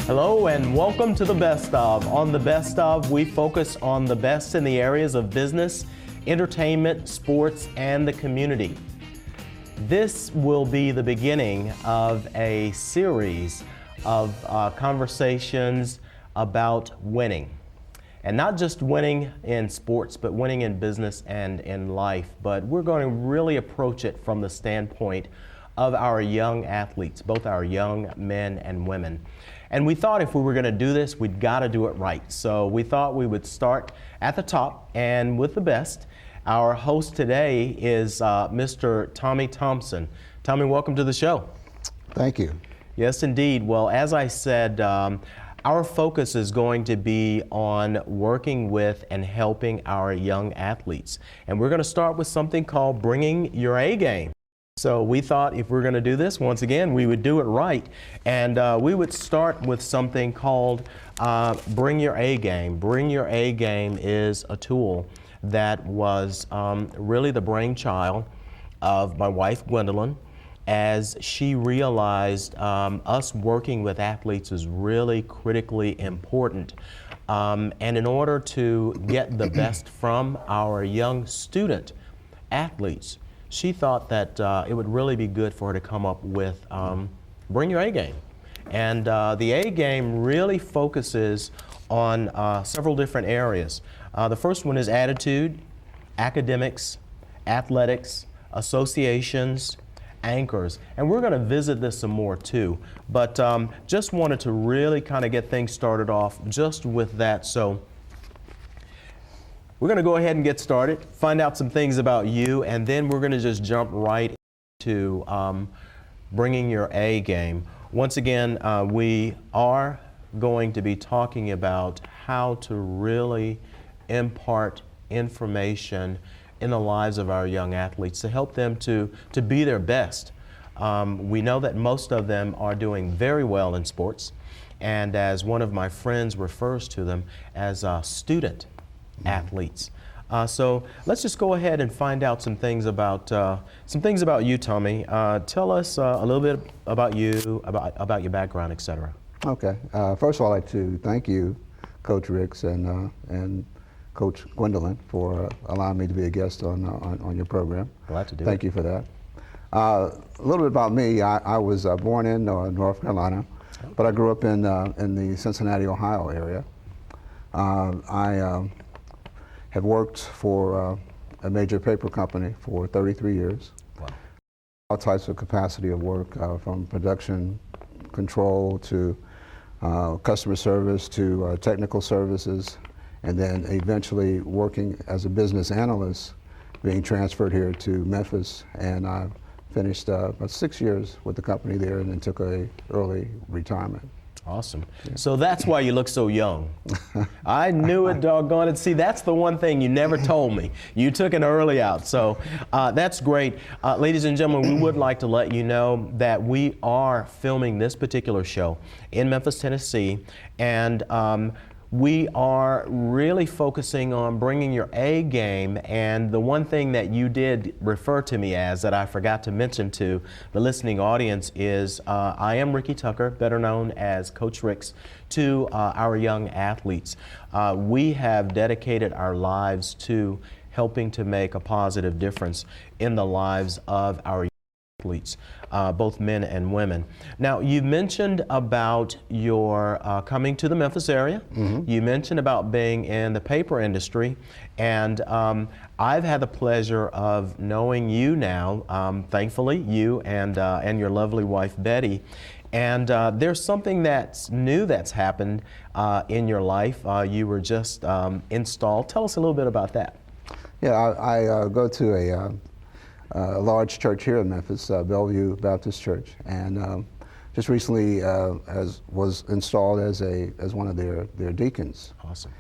Hello and welcome to the Best Of. On the Best Of, we focus on the best in the areas of business, entertainment, sports, and the community. This will be the beginning of a series of conversations about winning. And not just winning in sports, but winning in business and in life. But we're going to really approach it from the standpoint of our young athletes, both our young men and women. And we thought if we were going to do this, we'd got to do it right. So we thought we would start at the top and with the best. Our host today is Mr. Tommie Thompson. Tommie, welcome to the show. Thank you. Yes, indeed. Well, as I said, our focus is going to be on working with and helping our young athletes. And we're going to start with something called bringing your A game. So we thought if we're going to do this, once again, we would do it right. And we would start with something called Bring Your A Game. Bring Your A Game is a tool that was really the brainchild of my wife, Gwendolyn, as she realized us working with athletes is really critically important. And in order to get the best from our young student athletes, she thought that it would really be good for her to come up with Bring Your A Game. And the A Game really focuses on several different areas. The first one is attitude, academics, athletics, associations, anchors. And we're going to visit this some more too. But just wanted to really kind of get things started off just with that. So we're going to go ahead and get started, find out some things about you, and then we're going to just jump right into bringing your A game. Once again, we are going to be talking about how to really impart information in the lives of our young athletes to help them to be their best. We know that most of them are doing very well in sports, and as one of my friends refers to them as student athletes. So let's just go ahead and find out some things about you, Tommie. Tell us a little bit about you, about your background, etc. Okay. First of all, I'd like to thank you, Coach RIX and Coach Gwendolyn, for allowing me to be a guest on your program. Glad to do it. Thank you for that. A little bit about me. I was born in North Carolina, but I grew up in the Cincinnati, Ohio area. I have worked for a major paper company for 33 years. Wow. All types of capacity of work, from production control to customer service to technical services, and then eventually working as a business analyst, being transferred here to Memphis. And I finished about 6 years with the company there and then took an early retirement. Awesome. Yeah. So that's why you look so young. I knew it, doggone it. See, that's the one thing you never told me. You took an early out. So that's great. Ladies and gentlemen, we would like to let you know that we are filming this particular show in Memphis, Tennessee. And we are really focusing on bringing your A game, and the one thing that you did refer to me as that I forgot to mention to the listening audience is I am Ricky Tucker, better known as Coach RIX, to our young athletes. We have dedicated our lives to helping to make a positive difference in the lives of our athletes, both men and women. Now, you mentioned about your coming to the Memphis area. Mm-hmm. You mentioned about being in the paper industry, and I've had the pleasure of knowing you now, thankfully, you and your lovely wife, Betty. And there's something that's new that's happened in your life. You were just installed. Tell us a little bit about that. Yeah, I go to a large church here in Memphis, Bellevue Baptist Church, and just recently was installed as one of their deacons. Awesome.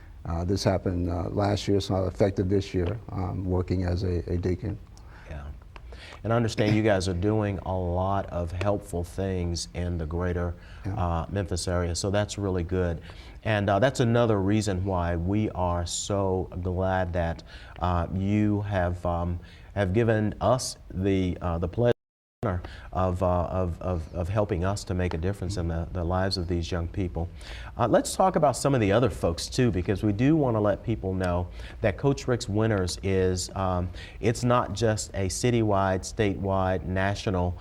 This happened last year, so effective this year, working as a deacon. Yeah, and I understand you guys are doing a lot of helpful things in the greater Memphis area, so that's really good. And that's another reason why we are so glad that you have given us the pleasure of helping us to make a difference in the lives of these young people. Let's talk about some of the other folks too, because we do want to let people know that Coach RIX Winners is, it's not just a citywide, statewide, national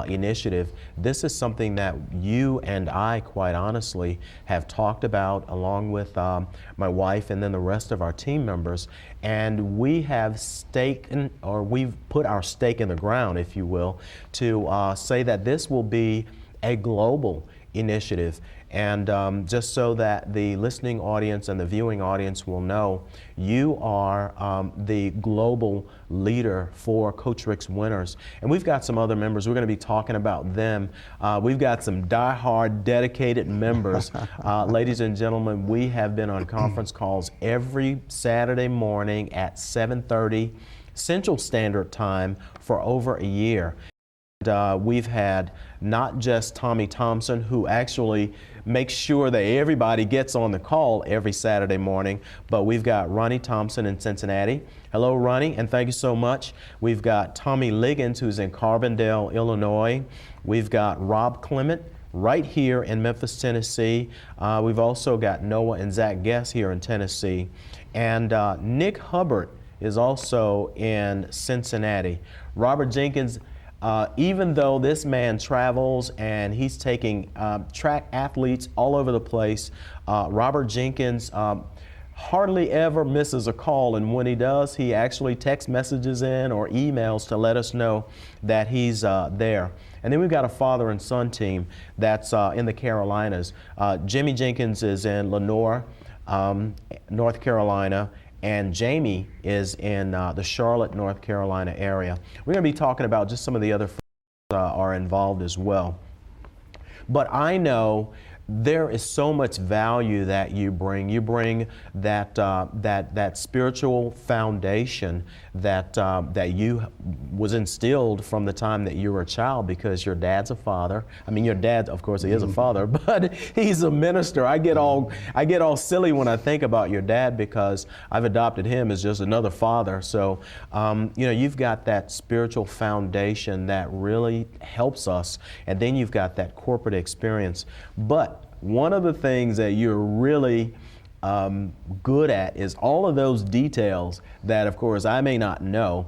initiative. This is something that you and I, quite honestly, have talked about along with my wife and then the rest of our team members, and we have we've put our stake in the ground, if you will, to say that this will be a global initiative. And just so that the listening audience and the viewing audience will know, you are the global leader for Coach RIX Winners. And we've got some other members. We're going to be talking about them. We've got some die-hard, dedicated members. Ladies and gentlemen, we have been on conference calls every Saturday morning at 7:30 Central Standard Time for over a year. We've had not just Tommie Thompson, who actually makes sure that everybody gets on the call every Saturday morning, but we've got Ronnie Thompson in Cincinnati. Hello, Ronnie, and thank you so much. We've got Tommie Liggins, who's in Carbondale, Illinois. We've got Rob Clement right here in Memphis, Tennessee. We've also got Noah and Zach Guess here in Tennessee. And Nick Hubbard is also in Cincinnati. Robert Jenkins, even though this man travels and he's taking track athletes all over the place, Robert Jenkins hardly ever misses a call, and when he does, he actually text messages in or emails to let us know that he's there. And then we've got a father and son team that's in the Carolinas. Jimmy Jenkins is in Lenoir, North Carolina, and Jamie is in the Charlotte, North Carolina area. We're going to be talking about just some of the other folks are involved as well. But I know there is so much value that you bring. You bring that spiritual foundation that you was instilled from the time that you were a child, because your dad's a father. I mean, your dad, of course, he is a father, but he's a minister. I get all silly when I think about your dad, because I've adopted him as just another father. So, you know, you've got that spiritual foundation that really helps us, and then you've got that corporate experience. But one of the things that you're really good at is all of those details that, of course, I may not know,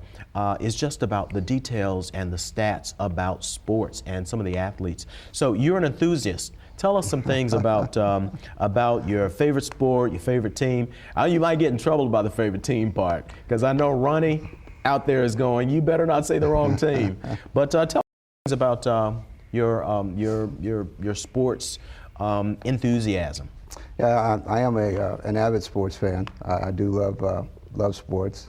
is just about the details and the stats about sports and some of the athletes. So you're an enthusiast. Tell us some things about your favorite sport, your favorite team. You might get in trouble about the favorite team part, because I know Ronnie out there is going, you better not say the wrong team. But tell us things about your sports enthusiasm. Yeah, I am an avid sports fan. I do love sports.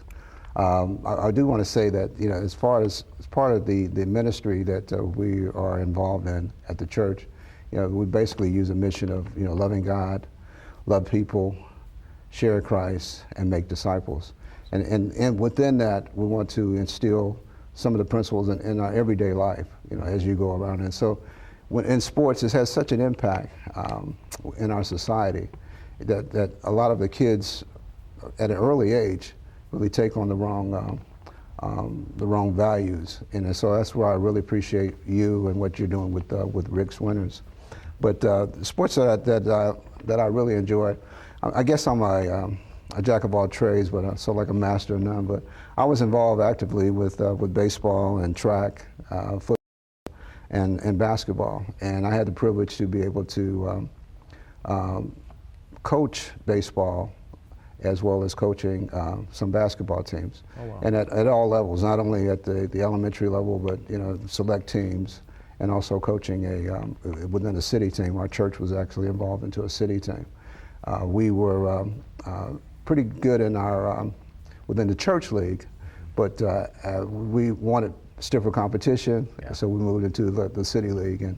I do want to say that, you know, as part of the ministry that we are involved in at the church, you know, we basically use a mission of, you know, loving God, love people, share Christ, and make disciples. And within that, we want to instill some of the principles in our everyday life, you know, as you go around. And so, in sports, it has such an impact in our society that a lot of the kids at an early age really take on the wrong values. And so that's why I really appreciate you and what you're doing with RIX Winners. But the sports that I really enjoy, I guess I'm a jack of all trades, but I'm sort of like a master of none. But I was involved actively with baseball and track, football, and basketball, and I had the privilege to be able to coach baseball as well as coaching some basketball teams. Oh, wow. And at all levels, not only at the elementary level, but, you know, select teams, and also coaching within a city team. Our church was actually involved into a city team. We were pretty good in our within the church league, but we wanted stiffer competition, yeah. So we moved into the city league, and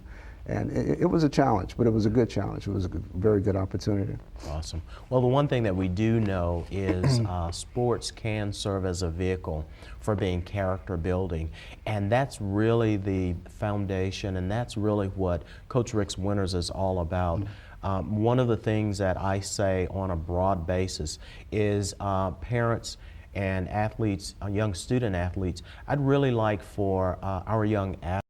it was a challenge, but it was a good challenge. It was a very good opportunity. Awesome. Well, the one thing that we do know is sports can serve as a vehicle for being character building, and that's really the foundation, and that's really what Coach RIX Winners is all about. One of the things that I say on a broad basis is parents and athletes, young student athletes, I'd really like for our young athletes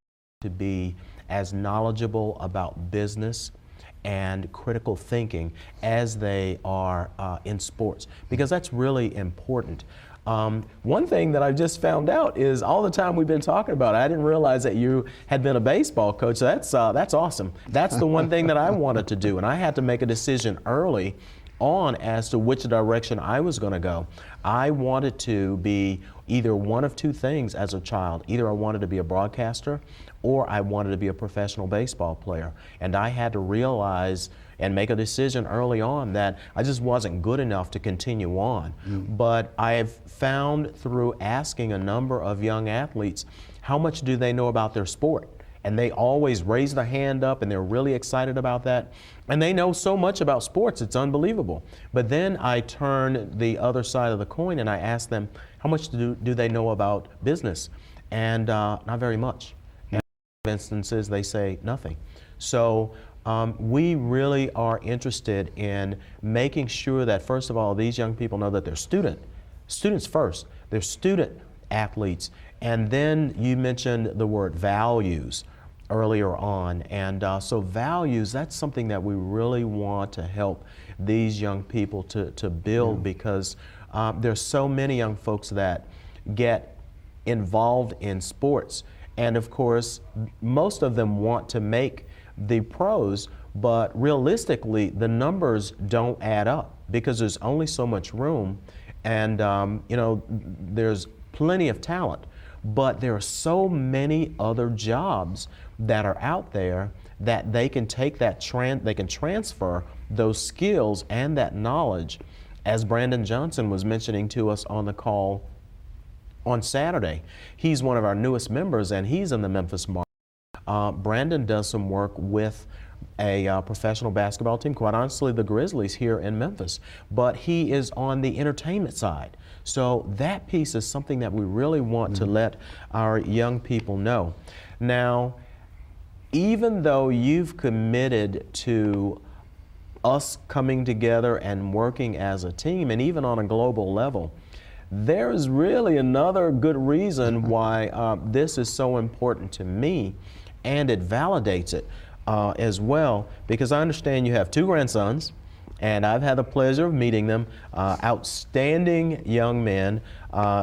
to be as knowledgeable about business and critical thinking as they are in sports, because that's really important. One thing that I just found out is all the time we've been talking about it, I didn't realize that you had been a baseball coach. That's awesome. That's the one thing that I wanted to do, and I had to make a decision early on as to which direction I was going to go. I wanted to be either one of two things as a child. Either I wanted to be a broadcaster or I wanted to be a professional baseball player. And I had to realize and make a decision early on that I just wasn't good enough to continue on. But I have found through asking a number of young athletes, how much do they know about their sport? And they always raise their hand up and they're really excited about that. And they know so much about sports, it's unbelievable. But then I turn the other side of the coin and I ask them, how much do they know about business? And not very much. And in instances, they say nothing. So we really are interested in making sure that, first of all, these young people know that they're students first. They're student athletes. And then you mentioned the word values earlier on, and so values, that's something that we really want to help these young people to build, because there's so many young folks that get involved in sports, and of course most of them want to make the pros, but realistically the numbers don't add up because there's only so much room, and you know, there's plenty of talent. But there are so many other jobs that are out there that they can take that they can transfer those skills and that knowledge, as Brandon Johnson was mentioning to us on the call on Saturday. He's one of our newest members and he's in the Memphis market. Brandon does some work with a professional basketball team, quite honestly the Grizzlies here in Memphis, but he is on the entertainment side. So that piece is something that we really want to let our young people know. Now, even though you've committed to us coming together and working as a team, and even on a global level, there is really another good reason why this is so important to me, and it validates it as well, because I understand you have two grandsons, and I've had the pleasure of meeting them. Outstanding young men.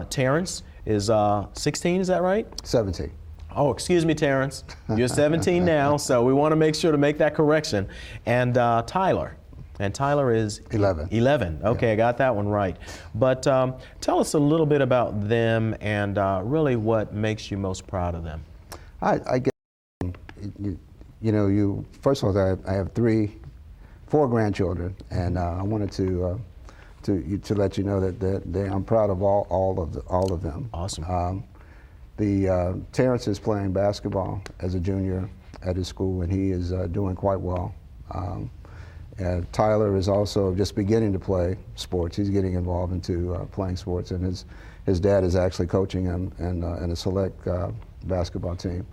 Terrence is 16, is that right? 17. Oh, excuse me, Terrence. You're 17 now, so we want to make sure to make that correction. And Tyler. And Tyler is? 11. 11. Okay, yeah. I got that one right. But tell us a little bit about them and really what makes you most proud of them. I guess, you know, first of all, I have four grandchildren, and I wanted to let you know that I'm proud of all of them. Awesome. Terrence is playing basketball as a junior at his school, and he is doing quite well. Tyler is also just beginning to play sports. He's getting involved into playing sports, and his dad is actually coaching him in a select basketball team.